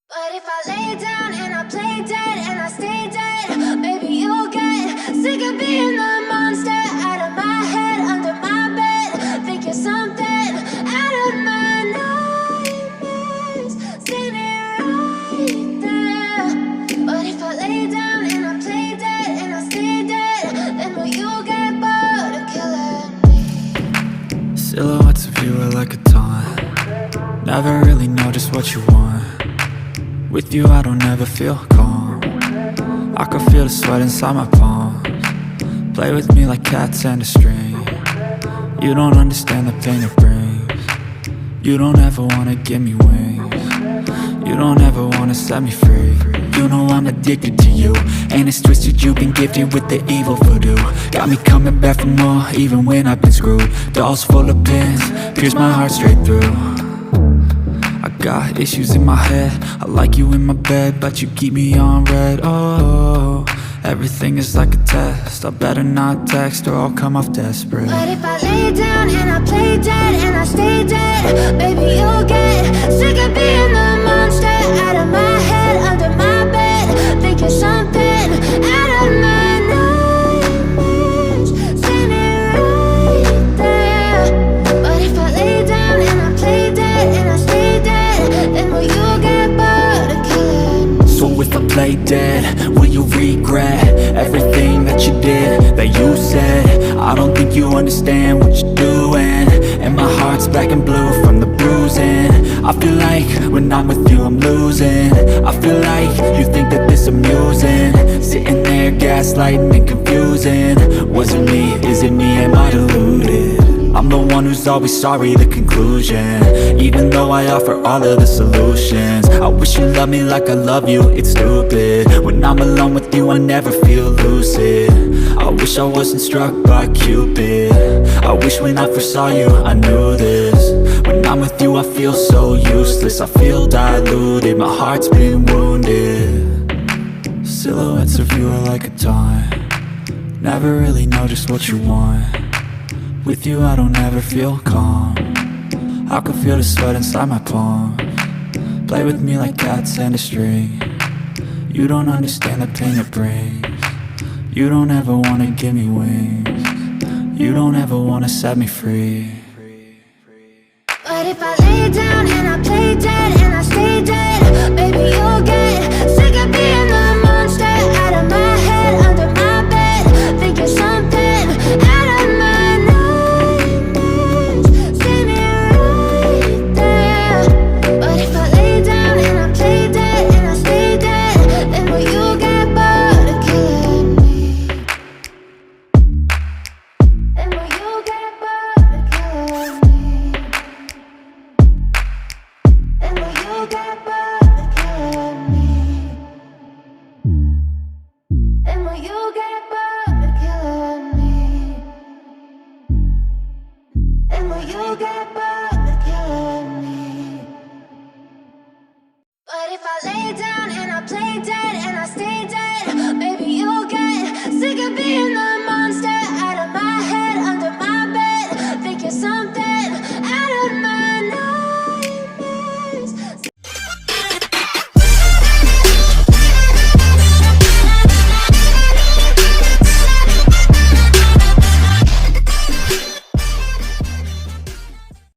But if I lay down and I play dead and I stay dead, maybe you'll get sick of being the monster out of my head, under my bed. Think you're something out of my nightmares, standing right there. But if I lay down and I play dead and I stay dead, then will you get bored of killing me? Silhouettes of you are like a taunt. Never really know just what you want. With you I don't ever feel calm. I can feel the sweat inside my palms. Play with me like cats and a string. You don't understand the pain it brings. You don't ever wanna give me wings. You don't ever wanna set me free. You know I'm addicted to you, and it's twisted, you've been gifted with the evil voodoo. Got me coming back for more, even when I've been screwed. Dolls full of pins, pierce my heart straight through. I got issues in my head, I like you in my bed, but you keep me on red. Oh, everything is like a test, I better not text or I'll come off desperate. But if I lay down and I play dead and I stay dead, baby you'll get sick of being the monster out of my head, under my bed. Think you're something out of my nightmares, standing right there. But if I lay down and I play dead and I stay dead, then will you get bored of killing me? So if I play dead, will you regret everything that you did, that you said? I don't think you understand what you're doing, and my heart's black and blue from the bruising. I feel like when I'm with you I'm losing. I feel like you think that this amusing, sitting there gaslighting and confusing. Was it me? Is it me? Am I deluded? I'm the one who's always sorry, the conclusion. Even though I offer all of the solutions, I wish you loved me like I love you, it's stupid. When I'm alone with you I never feel lucid. I wish I wasn't struck by Cupid. I wish when I first saw you I knew this. When I'm with you I feel so useless, I feel diluted, my heart's been wounded. Silhouettes of you are like a taunt. Never really know just what you want. With you I don't ever feel calm. I can feel the sweat inside my palms. Play with me like cats and a string. You don't understand the pain it brings. You don't ever wanna give me wings. You don't ever wanna set me free. But if I lay down and I play